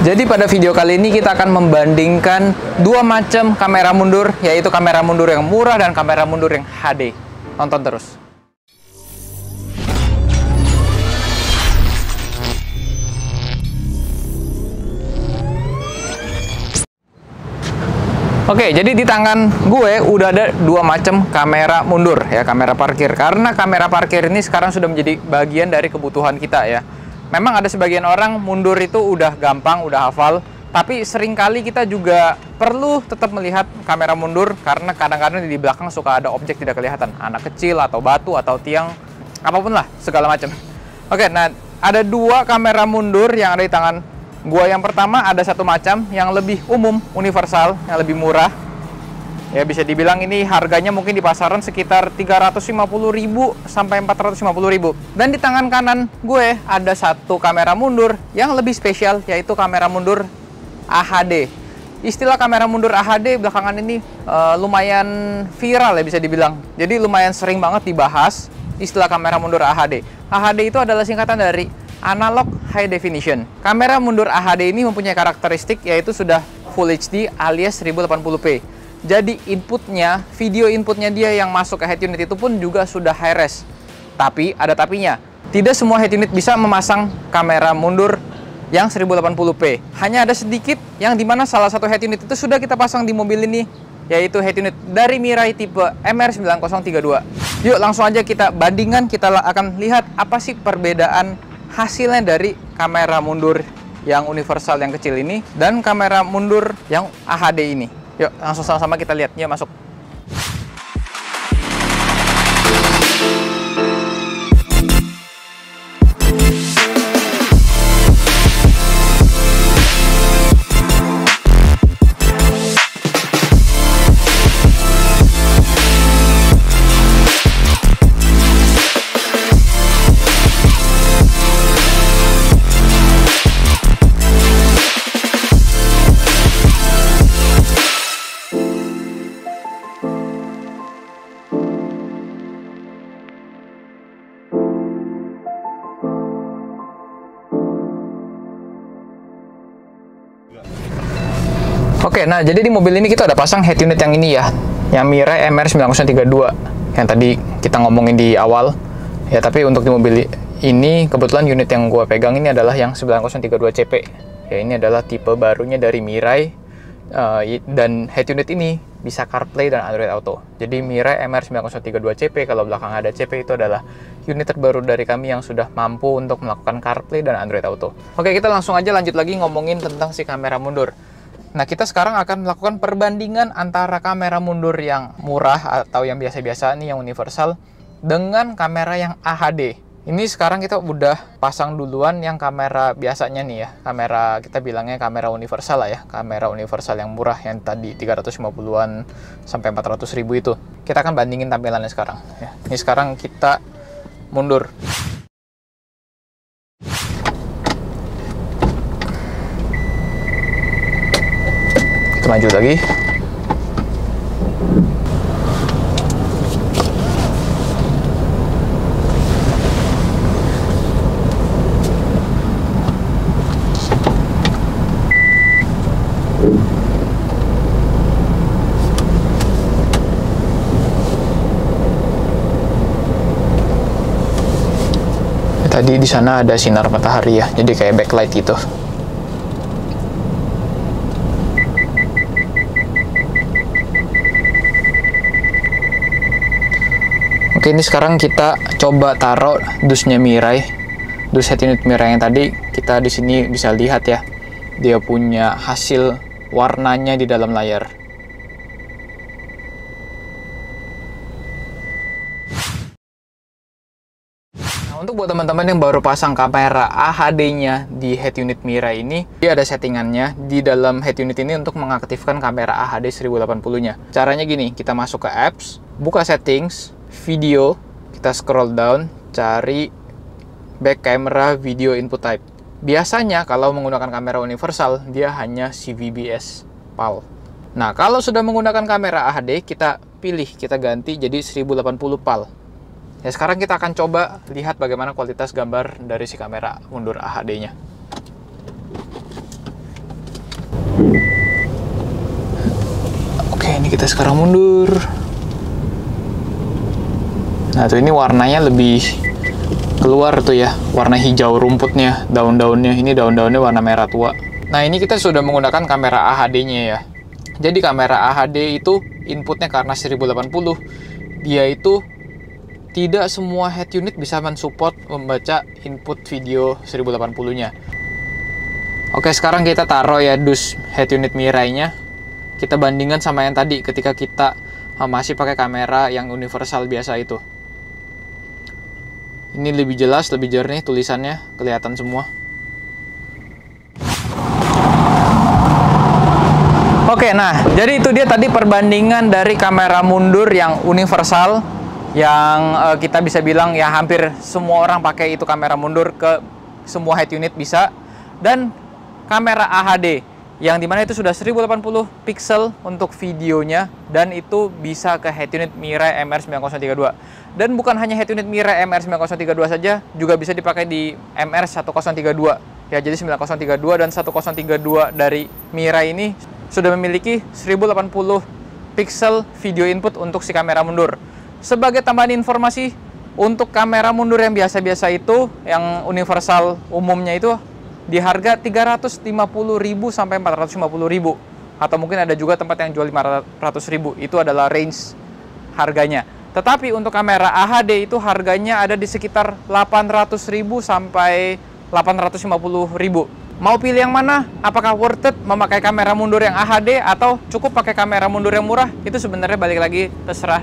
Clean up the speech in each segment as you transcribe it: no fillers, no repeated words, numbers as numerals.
Jadi pada video kali ini kita akan membandingkan dua macam kamera mundur, yaitu kamera mundur yang murah dan kamera mundur yang HD. Tonton terus. Oke, jadi di tangan gue udah ada dua macam kamera mundur ya, kamera parkir. Karena kamera parkir ini sekarang sudah menjadi bagian dari kebutuhan kita ya. Memang ada sebagian orang mundur itu udah gampang, udah hafal, tapi seringkali kita juga perlu tetap melihat kamera mundur karena kadang-kadang di belakang suka ada objek tidak kelihatan, anak kecil atau batu atau tiang, apapun lah, segala macam. Oke, nah ada dua kamera mundur yang ada di tangan gua. Yang pertama ada satu macam yang lebih umum, universal, yang lebih murah. Ya bisa dibilang ini harganya mungkin di pasaran sekitar 350.000 sampai 450.000. Dan di tangan kanan gue ada satu kamera mundur yang lebih spesial, yaitu kamera mundur AHD. Istilah kamera mundur AHD belakangan ini lumayan viral ya bisa dibilang. Jadi lumayan sering banget dibahas istilah kamera mundur AHD. AHD itu adalah singkatan dari Analog High Definition. Kamera mundur AHD ini mempunyai karakteristik yaitu sudah Full HD alias 1080p. Jadi inputnya, video inputnya dia yang masuk ke head unit itu pun juga sudah high res. Tapi ada tapinya. Tidak semua head unit bisa memasang kamera mundur yang 1080p. Hanya ada sedikit yang dimana salah satu head unit itu sudah kita pasang di mobil ini, yaitu head unit dari Mirai tipe MR9032. Yuk langsung aja kita bandingkan, kita akan lihat apa sih perbedaan hasilnya dari kamera mundur yang universal yang kecil ini dan kamera mundur yang AHD ini. Yuk langsung sama-sama kita lihat. Yuk masuk. Oke, nah jadi di mobil ini kita udah pasang head unit yang ini ya, yang Mirai MR9032 yang tadi kita ngomongin di awal ya. Tapi untuk di mobil ini kebetulan unit yang gua pegang ini adalah yang 9032CP ya. Ini adalah tipe barunya dari Mirai dan head unit ini bisa CarPlay dan Android Auto. Jadi Mirai MR9032CP, kalau belakang ada CP, itu adalah unit terbaru dari kami yang sudah mampu untuk melakukan CarPlay dan Android Auto. Oke, kita langsung aja lanjut lagi ngomongin tentang si kamera mundur. Nah, kita sekarang akan melakukan perbandingan antara kamera mundur yang murah atau yang biasa-biasa nih, yang universal, dengan kamera yang AHD. Ini sekarang kita udah pasang duluan yang kamera biasanya nih ya. Kamera, kita bilangnya kamera universal lah ya. Kamera universal yang murah yang tadi 350-an sampai 400.000 itu. Kita akan bandingin tampilannya sekarang ya. Ini sekarang kita mundur. Maju lagi. Tadi di sana ada sinar matahari ya, jadi kayak backlight gitu. Oke, ini sekarang kita coba taruh dusnya Mirai, dus head unit Mirai yang tadi. Kita di sini bisa lihat ya, dia punya hasil warnanya di dalam layar. Nah, untuk buat teman-teman yang baru pasang kamera AHD-nya di head unit Mirai ini, dia ada settingannya di dalam head unit ini untuk mengaktifkan kamera AHD 1080-nya. Caranya gini, kita masuk ke apps, buka settings, video, kita scroll down, cari back camera video input type. Biasanya kalau menggunakan kamera universal, dia hanya CVBS PAL. Nah, kalau sudah menggunakan kamera AHD, kita pilih, kita ganti jadi 1080 PAL. Ya, sekarang kita akan coba lihat bagaimana kualitas gambar dari si kamera mundur AHD-nya. ini kita sekarang mundur. Nah, tuh ini warnanya lebih keluar tuh ya, warna hijau rumputnya, daun-daunnya. Ini daun-daunnya warna merah tua. Nah, ini kita sudah menggunakan kamera AHD-nya ya. Jadi kamera AHD itu inputnya karena 1080, dia itu tidak semua head unit bisa mensupport membaca input video 1080-nya. Oke, sekarang kita taruh ya dus head unit Mirai-nya. Kita bandingkan sama yang tadi ketika kita masih pakai kamera yang universal biasa itu. Ini lebih jelas, lebih jernih tulisannya, kelihatan semua. Oke, nah, jadi itu dia tadi perbandingan dari kamera mundur yang universal, yang kita bisa bilang ya hampir semua orang pakai itu kamera mundur ke semua head unit bisa, dan kamera AHD, yang dimana itu sudah 1080 pixel untuk videonya, dan itu bisa ke head unit Mirai MR9032. Dan bukan hanya head unit Mirai MR9032 saja, juga bisa dipakai di MR1032. Ya, jadi 9032 dan 1032 dari Mirai ini sudah memiliki 1080 pixel video input untuk si kamera mundur. Sebagai tambahan informasi, untuk kamera mundur yang biasa-biasa itu, yang universal umumnya itu, di harga 350.000 sampai 450.000, atau mungkin ada juga tempat yang jual 500.000. Itu adalah range harganya. Tetapi untuk kamera AHD itu harganya ada di sekitar 800.000 sampai 850.000. Mau pilih yang mana? Apakah worth it memakai kamera mundur yang AHD atau cukup pakai kamera mundur yang murah? Itu sebenarnya balik lagi terserah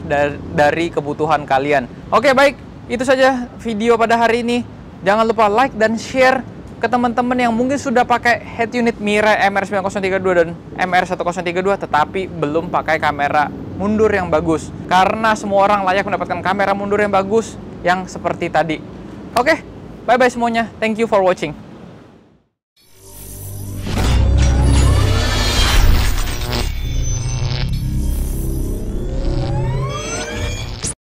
dari kebutuhan kalian. Oke, baik. Itu saja video pada hari ini. Jangan lupa like dan share ke teman-teman yang mungkin sudah pakai head unit Mirai MR9032 dan MR1032 tetapi belum pakai kamera mundur yang bagus. Karena semua orang layak mendapatkan kamera mundur yang bagus yang seperti tadi. Oke, bye-bye semuanya. Thank you for watching.